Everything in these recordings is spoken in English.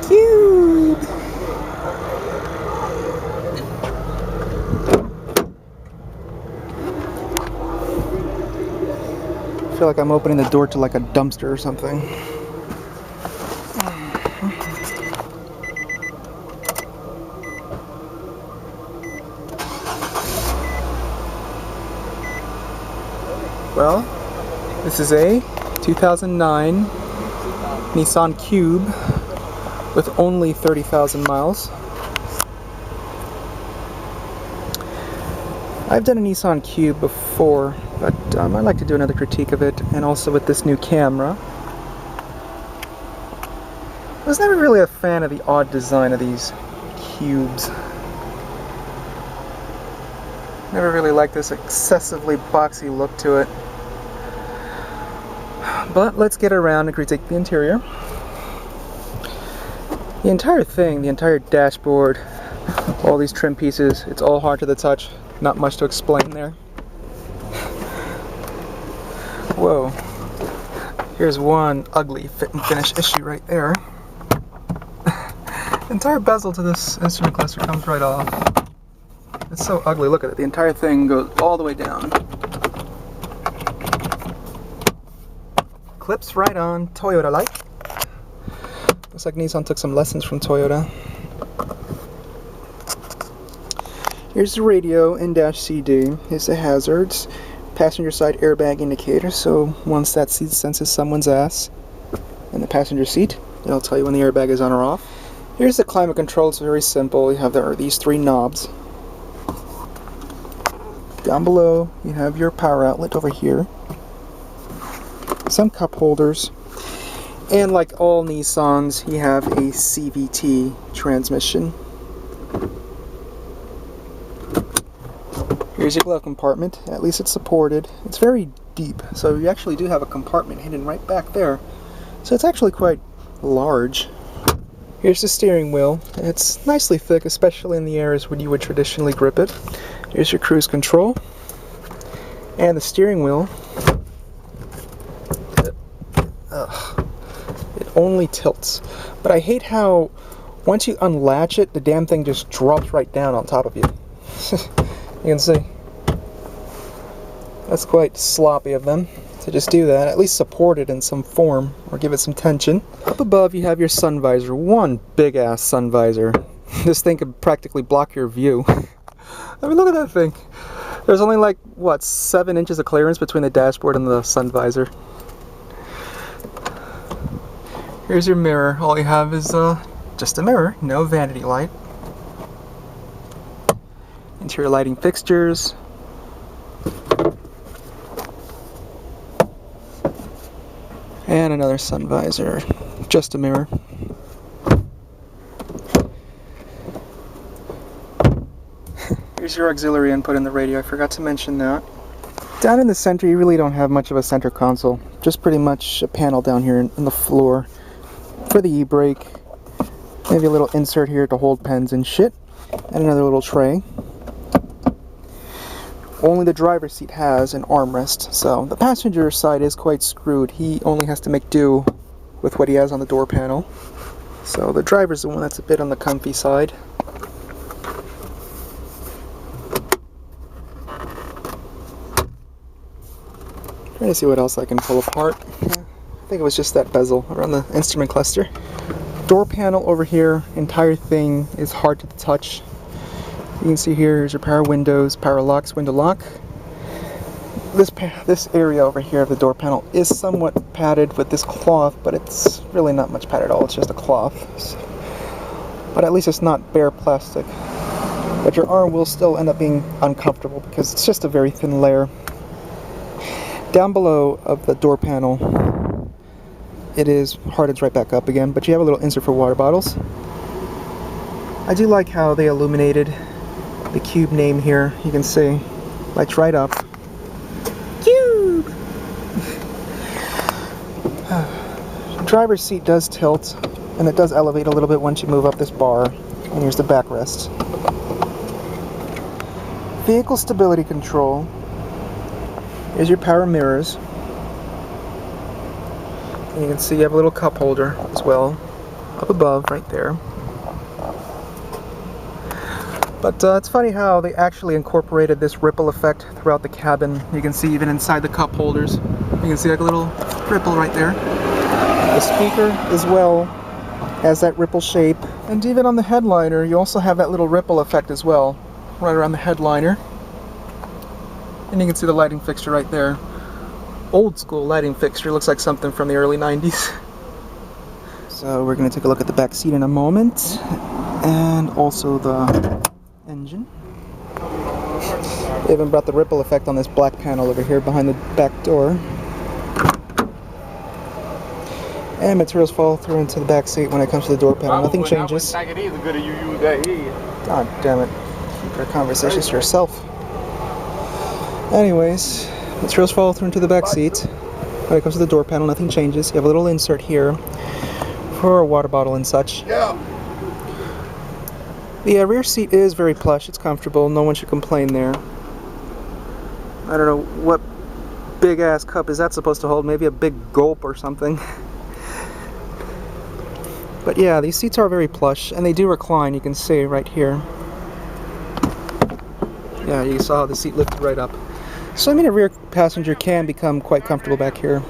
Cube! I feel like I'm opening the door to like a dumpster or something. Well, this is a 2009 Nissan Cube with only 30,000 miles. I've done a Nissan Cube before, but I'd like to do another critique of it, and also with this new camera. I was never really a fan of the odd design of these cubes. Never really liked this excessively boxy look to it. But let's get around and critique the interior. The entire thing, the entire dashboard, all these trim pieces, it's all hard to the touch. Not much to explain there. Whoa. Here's one ugly fit and finish issue right there. The entire bezel to this instrument cluster comes right off. It's so ugly, look at it. The entire thing goes all the way down. Clips right on, Toyota-like. Looks like Nissan took some lessons from Toyota. Here's the radio and dash CD. Here's the hazards. Passenger side airbag indicator, so once that seat senses someone's ass in the passenger seat, it'll tell you when the airbag is on or off. Here's the climate control. It's very simple. You have these three knobs. Down below, you have your power outlet over here. Some cup holders. And like all Nissans, you have a CVT transmission. Here's your glove compartment. At least it's supported. It's very deep, so you actually do have a compartment hidden right back there. So it's actually quite large. Here's the steering wheel. It's nicely thick, especially in the areas where you would traditionally grip it. Here's your cruise control. And the steering wheel, it only tilts. But I hate how once you unlatch it, the damn thing just drops right down on top of you. You can see. That's quite sloppy of them to just do that. At least support it in some form or give it some tension. Up above you have your sun visor. One big ass sun visor. This thing could practically block your view. I mean, look at that thing. There's only like, what, 7 inches of clearance between the dashboard and the sun visor. Here's your mirror. All you have is just a mirror, no vanity light. Interior lighting fixtures. And another sun visor. Just a mirror. Here's your auxiliary input in the radio. I forgot to mention that. Down in the center, you really don't have much of a center console. Just pretty much a panel down here in the floor for the e-brake. Maybe a little insert here to hold pens and shit. And another little tray. Only the driver's seat has an armrest, so the passenger side is quite screwed. He only has to make do with what he has on the door panel. So the driver's the one that's a bit on the comfy side. Trying to see what else I can pull apart. I think it was just that bezel around the instrument cluster. Door panel over here, entire thing is hard to touch. You can see here's your power windows, power locks, window lock. This area over here of the door panel is somewhat padded with this cloth, but it's really not much padded at all. It's just a cloth. But at least it's not bare plastic. But your arm will still end up being uncomfortable because it's just a very thin layer. Down below of the door panel, it is hardens right back up again, but you have a little insert for water bottles. I do like how they illuminated the Cube name here. You can see, lights right up. Cube! The driver's seat does tilt, and it does elevate a little bit once you move up this bar. And here's the backrest. Vehicle stability control. Here's your power mirrors. And you can see you have a little cup holder as well, up above, right there. But it's funny how they actually incorporated this ripple effect throughout the cabin. You can see even inside the cup holders. You can see like a little ripple right there. The speaker as well has that ripple shape. And even on the headliner, you also have that little ripple effect as well, right around the headliner. And you can see the lighting fixture right there. Old school lighting fixture, looks like something from the early 90s. So we're going to take a look at the back seat in a moment. And also the engine. They even brought the ripple effect on this black panel over here behind the back door. And materials fall through into the back seat when it comes to the door panel. Nothing changes. God damn it. Keep your conversations to yourself. Anyways, materials fall through into the back seat. When it comes to the door panel, nothing changes. You have a little insert here for a water bottle and such. Yeah. The rear seat is very plush. It's comfortable. No one should complain there. I don't know what big ass cup is that supposed to hold. Maybe a big gulp or something. But yeah, these seats are very plush and they do recline. You can see right here. Yeah, you saw how the seat lifted right up. So I mean, a rear passenger can become quite comfortable back here.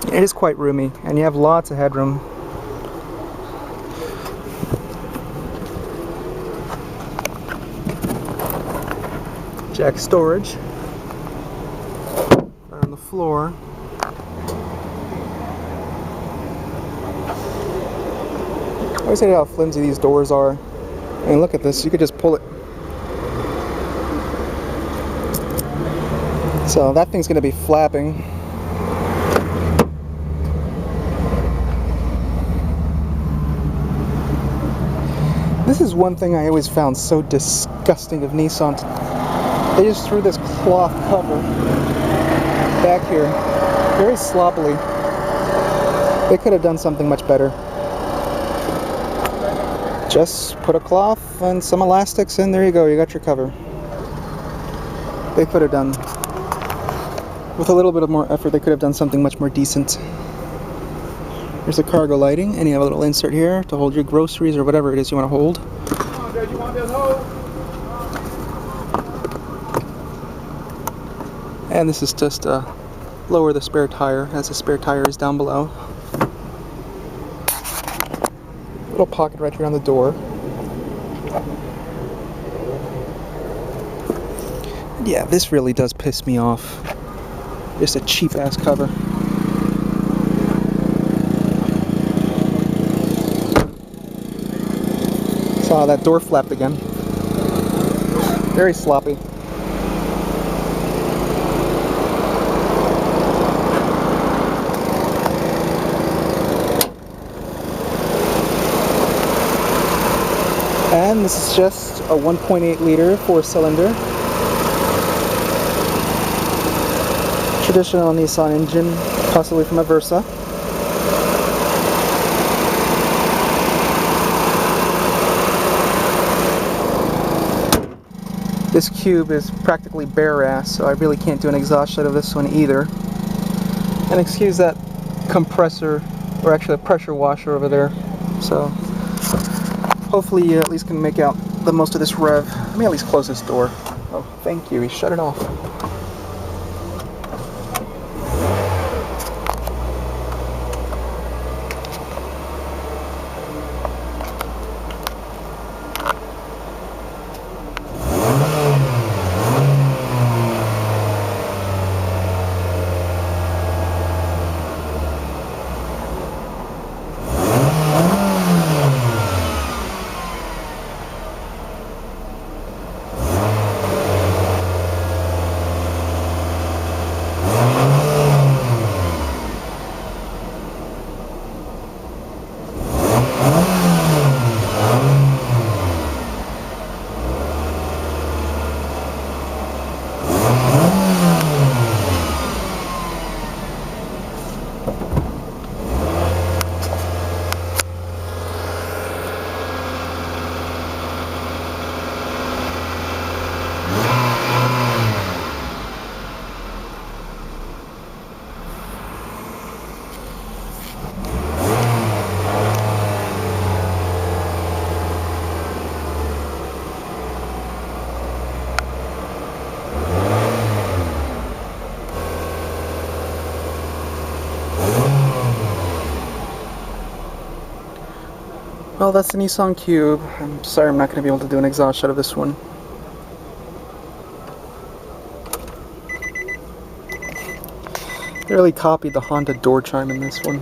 It is quite roomy, and you have lots of headroom. Jack storage right on the floor. I always hate how flimsy these doors are. I mean, look at this, you could just pull it. So that thing's going to be flapping. This is one thing I always found so disgusting of Nissan. They just threw this cloth cover back here very sloppily. They could have done something much better. Just put a cloth and some elastics and there you go, you got your cover. They could have done, with a little bit of more effort, they could have done something much more decent. Here's the cargo lighting, and you have a little insert here to hold your groceries or whatever it is you want to hold. You want this hole? And this is just lower the spare tire, as the spare tire is down below. Little pocket right here on the door. And yeah, this really does piss me off. Just a cheap ass cover. Saw that door flapped again. Very sloppy. And this is just a 1.8 liter 4-cylinder. Traditional Nissan engine, possibly from a Versa. This Cube is practically bare ass, so I really can't do an exhaust shot of this one either. And excuse that compressor, or actually a pressure washer over there. So hopefully you at least can make out the most of this rev. Let me at least close this door. Oh, thank you, he shut it off. Well, that's the Nissan Cube. I'm sorry I'm not going to be able to do an exhaust shot of this one. They really copied the Honda door chime in this one.